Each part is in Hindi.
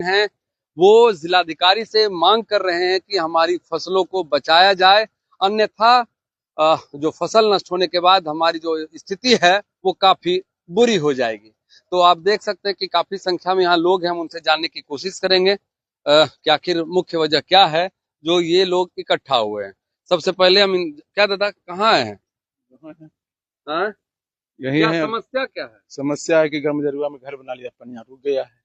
हैं वो जिलाधिकारी से मांग कर रहे हैं कि हमारी फसलों को बचाया जाए, अन्यथा जो फसल नष्ट होने के बाद हमारी जो स्थिति है वो काफी बुरी हो जाएगी। तो आप देख सकते हैं कि काफी संख्या में यहाँ लोग हैं, हम उनसे जानने की कोशिश करेंगे कि आखिर मुख्य वजह क्या है जो ये लोग इकट्ठा हुए हैं। सबसे पहले हम क्या दादा कहाँ हैं? हाँ? यही क्या है। समस्या क्या है? समस्या है कि गर्मजरुआ में घर बना लिया, पानी यहाँ रुक गया है।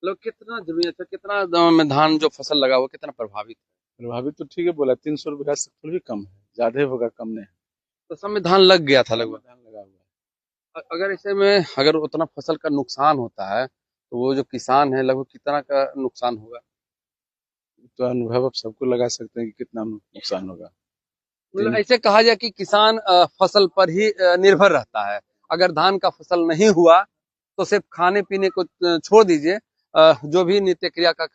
मतलब कितना जमीन था, कितना में धान जो फसल लगा हुआ कितना प्रभावित है? प्रभावित तो ठीक है बोला, 300 रुपया से थोड़ी भी कम है, ज्यादा ही होगा, कम नहीं। तो सब में धान लग गया था लगभग। धान लगा हुआ है। अगर ऐसे में अगर उतना फसल का नुकसान होता है तो वो जो किसान है लगभग कितना का नुकसान होगा? तो अनुभव अब सबको लगा सकते हैं कि कितना नुकसान होगा। मतलब ऐसे कहा जाए कि किसान फसल पर ही निर्भर रहता है। अगर धान का फसल नहीं हुआ तो सिर्फ खाने पीने को छोड़ दीजिए, जो भी नित्य क्रिया का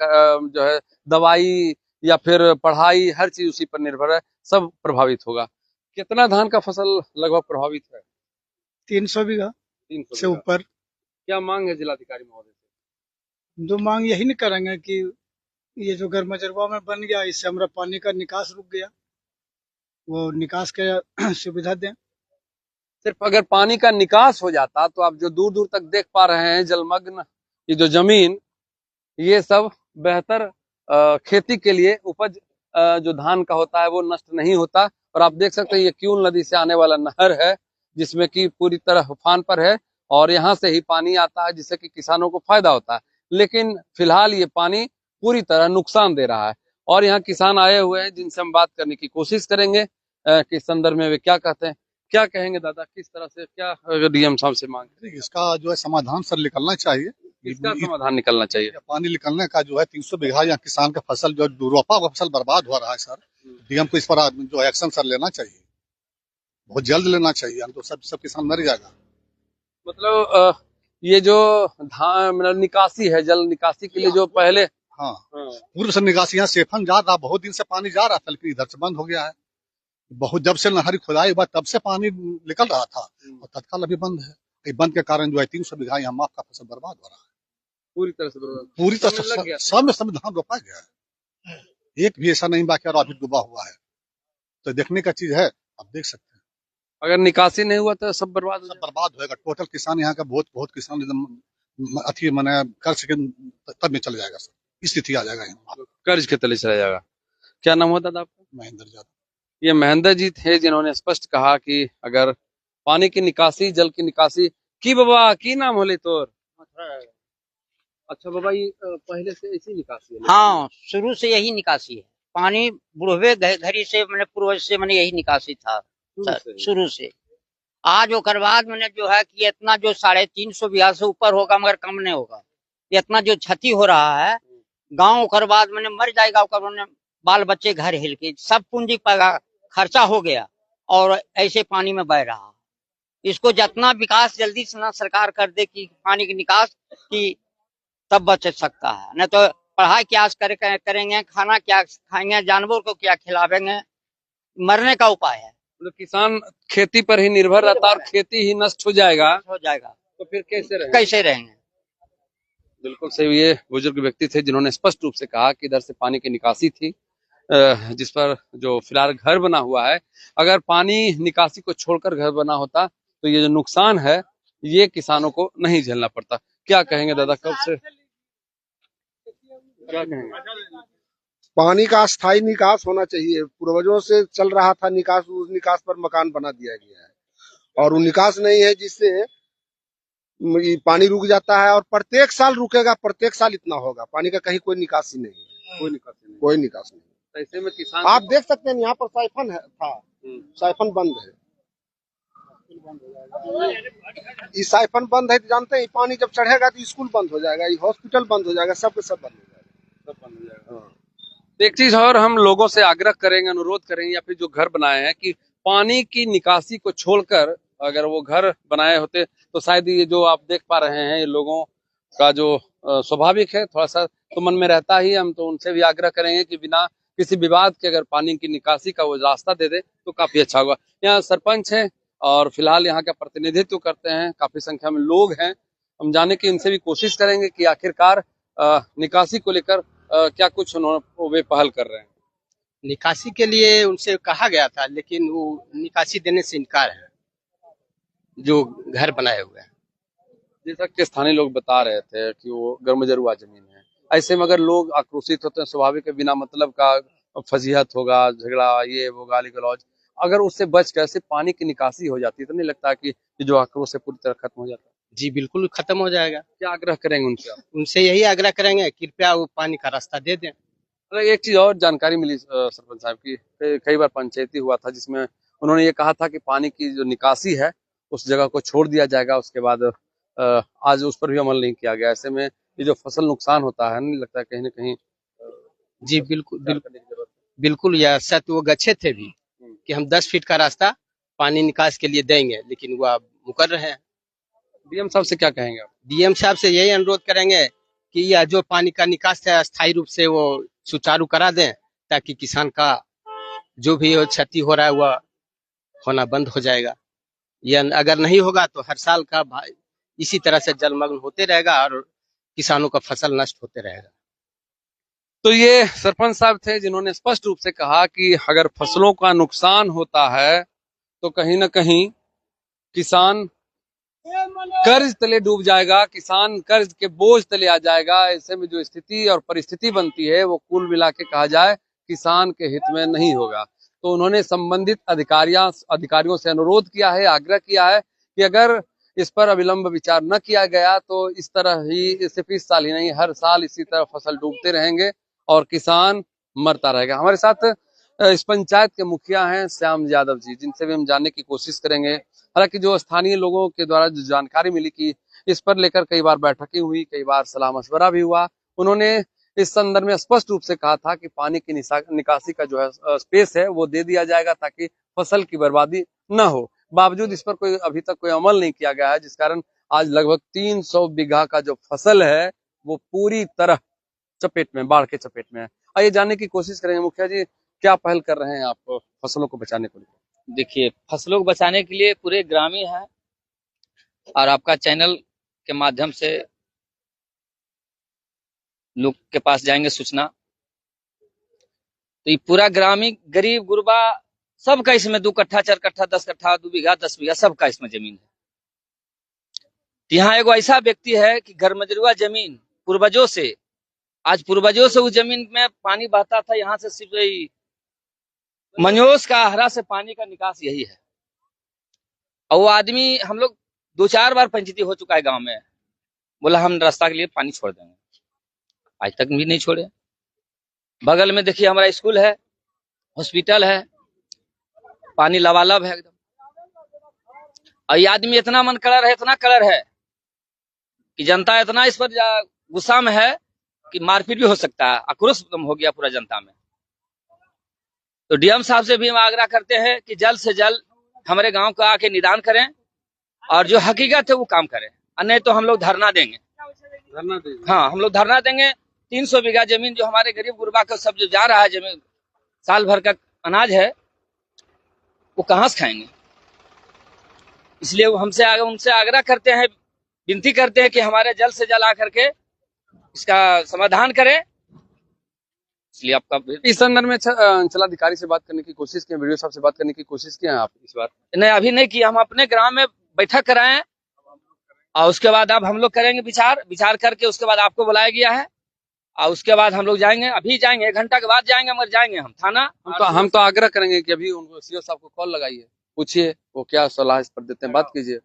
जो है दवाई या फिर पढ़ाई, हर चीज उसी पर निर्भर है, सब प्रभावित होगा। कितना धान का फसल लगभग प्रभावित है? 300 बीघा 300 से बीघा। ऊपर। क्या मांग है जिलाधिकारी महोदय से? जो मांग यही नहीं करेंगे कि ये जो गर्मजरवा में बन गया, इससे हमारा पानी का निकास रुक गया, वो निकास के सुविधा दें। सिर्फ अगर पानी का निकास हो जाता तो आप जो दूर दूर तक देख पा रहे हैं जलमग्न ये जो जमीन, ये सब बेहतर खेती के लिए उपज जो धान का होता है वो नष्ट नहीं होता। और आप देख सकते हैं ये क्यूल नदी से आने वाला नहर है जिसमें कि पूरी तरह उफान पर है और यहाँ से ही पानी आता है जिससे कि किसानों को फायदा होता है। लेकिन फिलहाल ये पानी पूरी तरह नुकसान दे रहा है और यहाँ किसान आए हुए हैं जिनसे हम बात करने की कोशिश करेंगे कि इस संदर्भ में वे क्या कहते हैं। क्या कहेंगे दादा, किस तरह से क्या डीएम साहब से मांग करेंगे? इसका जो है समाधान सर निकलना चाहिए। इसका समाधान निकलना चाहिए। पानी निकलने का जो है 300 बीघा या किसान का फसल जो रोपा का फसल बर्बाद हो रहा है सर, डीएम को इस पर जो एक्शन सर लेना चाहिए, बहुत जल्द लेना चाहिए, हम तो सब किसान मर जाएगा। मतलब ये जो धान मतलब निकासी है, जल निकासी के लिए जो पहले हाँ, पूर्व से निकासी यहाँ सेफन जा रहा, बहुत दिन से पानी जा रहा था लेकिन इधर से बंद हो गया है। बहुत जब से नहर खुदाई हुआ तब से पानी निकल रहा था और तत्काल अभी बंद है। बंद के कारण जो है 300 बीघा यहाँ माफ का फसल बर्बाद हो रहा है, पूरी तरह से बर्बाद। पूरी तरह से सब में सब धान रोपा गया है, एक भी ऐसा नहीं बाकी और अभी डूबा हुआ है। तो देखने का चीज है, आप देख सकते हैं। अगर निकासी नहीं हुआ तो सब बर्बाद होगा। टोटल किसान यहाँ का बहुत किसान एकदम अति मने कर्ज के तब में चले जाएगा सर, स्थिति आ जाएगा यहाँ, कर्ज के तले चला जाएगा। क्या नाम होता था आपका? महेंद्र यादव। ये महेंद्र जी थे जिन्होंने स्पष्ट कहा कि अगर पानी की निकासी, जल की निकासी की बाबा की नाम होले तोर। अच्छा बाबा, ये पहले से ऐसी निकासी है? हाँ, शुरू से यही निकासी है। पानी बुढ़वे घड़ी से मैंने पूर्वज से मैंने यही निकासी था शुरू से। आज ओकर बाद मैंने जो है कि इतना जो 350 बीघा से ऊपर होगा मगर कम नहीं होगा। इतना जो क्षति हो रहा है गांव, ओकर बाद मैंने मर जाएगा, ओकर बाल बच्चे घर हिल के सब पूंजी पर खर्चा हो गया और ऐसे पानी में बह रहा। इसको जितना विकास जल्दी से ना सरकार कर दे कि पानी की निकास की, तब बच सकता है। नहीं तो पढ़ाई क्या करेंगे, खाना क्या खाएंगे, जानवर को क्या खिलावेंगे, मरने का उपाय है। मतलब किसान खेती पर ही निर्भर रहता है और खेती ही नष्ट हो जाएगा तो फिर कैसे रहेंगे? बिल्कुल सही। ये बुजुर्ग व्यक्ति थे जिन्होंने स्पष्ट रूप से कहा कि इधर से पानी की निकासी थी जिस पर जो फिलहाल घर बना हुआ है। अगर पानी निकासी को छोड़कर घर बना होता तो ये जो नुकसान है ये किसानों को नहीं झेलना पड़ता। क्या कहेंगे दादा, कब से क्या कहेंगे? पानी का अस्थायी निकास होना चाहिए। पूर्वजों से चल रहा था निकास, उस निकास पर मकान बना दिया गया है और वो निकास नहीं है जिससे पानी रुक जाता है और प्रत्येक साल रुकेगा, प्रत्येक साल इतना होगा। पानी का कहीं कोई निकास ही नहीं है, कोई निकास नहीं। ऐसे में किसान आप देख सकते हैं यहाँ पर साइफन है था, साइफन बंद है। ये साइफन बंद है तो जानते हैं पानी जब चढ़ेगा तो स्कूल बंद हो जाएगा, हॉस्पिटल बंद हो जाएगा, सब बंद हो जाएगा। एक चीज और हम लोगों से आग्रह करेंगे, अनुरोध करेंगे या फिर जो घर बनाए हैं कि पानी की निकासी को छोड़कर अगर वो घर बनाए होते तो शायद ये जो आप देख पा रहे हैं ये लोगों का जो स्वाभाविक है थोड़ा सा तो मन में रहता ही। हम तो उनसे भी आग्रह करेंगे कि बिना किसी विवाद के अगर पानी की निकासी का वो रास्ता दे दे तो काफी अच्छा होगा। यहाँ सरपंच है और फिलहाल यहाँ का प्रतिनिधित्व करते हैं, काफी संख्या में लोग हैं। हम जाने की इनसे भी कोशिश करेंगे कि आखिरकार निकासी को लेकर क्या कुछ उन्होंने वे पहल कर रहे हैं? निकासी के लिए उनसे कहा गया था, लेकिन वो निकासी देने से इनकार है, जो घर बनाए हुए हैं। जैसा कि स्थानीय लोग बता रहे थे कि वो गर्मजरुआ जमीन है, ऐसे में अगर लोग आक्रोशित होते हैं, स्वाभाविक है, बिना मतलब का फजीहत होगा, झगड़ा, ये वो, गाली गलौज, अगर उससे बच कर सिर्फ पानी की निकासी हो जाती है तो नहीं लगता कि ये जो आक्रोश है पूरी तरह खत्म हो जाता है? जी बिल्कुल खत्म हो जाएगा। क्या आग्रह करेंगे उनसे आप? उनसे यही आग्रह करेंगे, कृपया वो पानी का रास्ता दे दें। एक चीज और जानकारी मिली सरपंच साहब की, कई बार पंचायती हुआ था जिसमें उन्होंने ये कहा था कि पानी की जो निकासी है उस जगह को छोड़ दिया जाएगा, उसके बाद आज उस पर भी अमल नहीं किया गया। ऐसे में ये जो फसल नुकसान होता है, नहीं लगता कहीं ना कहीं जी बिल्कुल बिल्कुल, यह सत्य वो गच्छे थे भी कि हम 10 फीट का रास्ता पानी निकास के लिए देंगे, लेकिन वो अब मुकर रहे हैं। डीएम साहब से क्या कहेंगे आप? डीएम साहब से यही अनुरोध करेंगे कि यह जो पानी का निकास है अस्थायी रूप से वो सुचारू करा दें, ताकि किसान का जो भी क्षति हो रहा है वह होना बंद हो जाएगा। यह अगर नहीं होगा तो हर साल का इसी तरह से जलमग्न होते रहेगा और किसानों का फसल नष्ट होते रहेगा। तो ये सरपंच साहब थे जिन्होंने स्पष्ट रूप से कहा कि अगर फसलों का नुकसान होता है तो कहीं ना कहीं किसान कर्ज तले डूब जाएगा, किसान कर्ज के बोझ तले आ जाएगा। ऐसे में जो स्थिति और परिस्थिति बनती है वो कुल मिला के कहा जाए किसान के हित में नहीं होगा। तो उन्होंने संबंधित अधिकारियों से अनुरोध किया है, आग्रह किया है कि अगर इस पर अविलंब विचार न किया गया तो इस तरह ही, सिर्फ इस साल ही नहीं, हर साल इसी तरह फसल डूबते रहेंगे और किसान मरता रहेगा। हमारे साथ इस पंचायत के मुखिया हैं श्याम यादव जी, जिनसे भी हम जानने की कोशिश करेंगे। हालांकि जो स्थानीय लोगों के द्वारा जो जानकारी मिली कि इस पर लेकर कई बार बैठकें हुई, कई बार सलाह मशवरा भी हुआ, उन्होंने इस संदर्भ में स्पष्ट रूप से कहा था कि पानी की निकासी का जो है स्पेस है वो दे दिया जाएगा ताकि फसल की बर्बादी न हो। बावजूद इस पर कोई अभी तक कोई अमल नहीं किया गया है, जिस कारण आज लगभग 300 बीघा का जो फसल है वो पूरी तरह चपेट में, बाढ़ के चपेट में है। आइए जानने की कोशिश करेंगे मुखिया जी, क्या पहल कर रहे हैं आप फसलों को बचाने को लेकर? देखिए, फसलों को बचाने के लिए पूरे ग्रामीण है और आपका चैनल के माध्यम से लोग के पास जाएंगे सूचना, तो ये पूरा ग्रामीण गरीब गुरबा सबका इसमें 2 कट्ठा 4 कट्ठा 10 कट्ठा 2 बीघा 10 बीघा सबका इसमें जमीन है। यहाँ एगो ऐसा व्यक्ति है कि गर्मजरुआ जमीन पूर्वजों से, आज पूर्वजों से उस जमीन में पानी बहता था, यहाँ से सिर्फ मनोज का हरा से पानी का निकास यही है। और वो आदमी, हम लोग 2-4 बार पंचायती हो चुका है गांव में, बोला हम रास्ता के लिए पानी छोड़ देंगे, आज तक भी नहीं छोड़े। बगल में देखिए हमारा स्कूल है, हॉस्पिटल है, पानी लबालब है एकदम। और ये आदमी इतना मन कलर है, इतना कलर है कि जनता इतना इस पर गुस्सा में है कि मारपीट भी हो सकता है, आक्रोश हो गया पूरा जनता में। तो डीएम साहब से भी हम आग्रह करते हैं कि जल्द से जल्द हमारे गांव को आके निदान करें और जो हकीकत है वो काम करें, नहीं तो हम लोग धरना देंगे। हाँ, हम लोग धरना देंगे। 300 बीघा जमीन जो हमारे गरीब गुरबा का सब जो जा रहा है जमीन, साल भर का अनाज है, वो कहाँ से खाएंगे? इसलिए उनसे आग्रह करते हैं, विनती करते हैं कि हमारे जल्द से जल्द आकर के इसका समाधान करें। इसलिए आपका इस संदर्भ में अंचलाधिकारी से बात करने की कोशिश की, वीडियो साहब से बात करने की कोशिश की है आप इस बार? नहीं, अभी नहीं किया। हम अपने ग्राम में बैठक कराएं और उसके बाद अब हम लोग करेंगे विचार करके उसके बाद आपको बुलाया गया है और उसके बाद हम लोग जाएंगे, अभी जाएंगे, 1 घंटा के बाद जाएंगे, मगर जाएंगे हम थाना। हम तो आग्रह करेंगे कि अभी उनको सीओ साहब को कॉल लगाइए, पूछिए वो क्या सलाह इस पर देते हैं, बात कीजिए,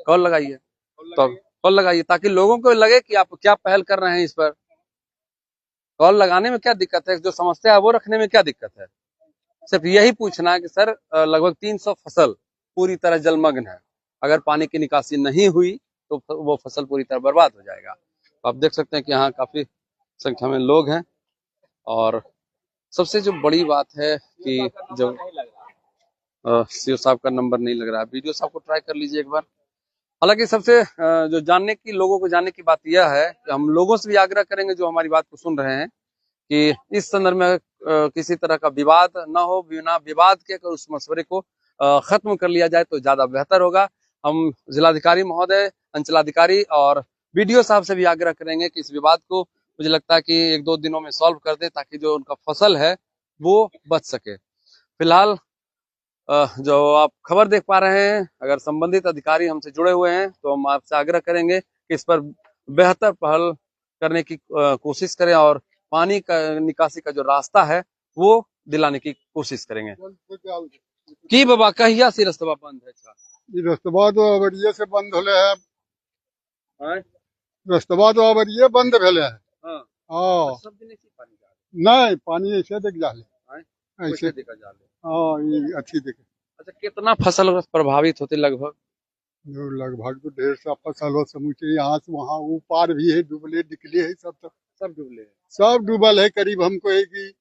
कॉल लगाइए, तो कॉल लगाइए ताकि लोगों को लगे कि आप क्या पहल कर रहे हैं इस पर। कॉल लगाने में क्या दिक्कत है, जो समस्या है वो रखने में क्या दिक्कत है? सिर्फ यही पूछना है कि सर लगभग 300 फसल पूरी तरह जलमग्न है, अगर पानी की निकासी नहीं हुई तो वो फसल पूरी तरह बर्बाद हो जाएगा। तो आप देख सकते हैं कि यहाँ काफी संख्या में लोग हैं और सबसे जो बड़ी बात है कि जब सीओ साहब का नंबर नहीं लग रहा है, वीडियो साहब को ट्राई कर लीजिए एक बार। हालांकि सबसे जो लोगों को जानने की बात यह है कि हम लोगों से भी आग्रह करेंगे जो हमारी बात को सुन रहे हैं कि इस संदर्भ में किसी तरह का विवाद न हो, बिना विवाद के उस मशवरे को खत्म कर लिया जाए तो ज्यादा बेहतर होगा। हम जिलाधिकारी महोदय, अंचलाधिकारी और बीडीओ साहब से भी आग्रह करेंगे कि इस विवाद को मुझे लगता है कि 1-2 दिनों में सॉल्व कर दे, ताकि जो उनका फसल है वो बच सके। फिलहाल जो आप खबर देख पा रहे हैं, अगर संबंधित अधिकारी हमसे जुड़े हुए हैं तो हम आपसे आग्रह करेंगे कि इस पर बेहतर पहल करने की कोशिश करें और पानी का निकासी का जो रास्ता है वो दिलाने की कोशिश करेंगे। की बाबा कहिया से रास्ता बंद है? रस्तवा तो अवरिये से बंद होले है। हैं? रस्तवा तो अवरिये बंद भेले है। हाँ। हाँ सब दिन ऐसे ही पानी जा नहीं पानी ऐसे देख जाले हैं? ऐसे कैसे देखा जा रहा है? हाँ ये अच्छी देखे अच्छा, कितना फसल प्रभावित होते लगभग? जो लगभग तो 150 फसल हो समूचे यहाँ से वहाँ वो पार भी है डूबले निकले है सब सब डूबले हैं। सब डूबल है करीब हमको है कि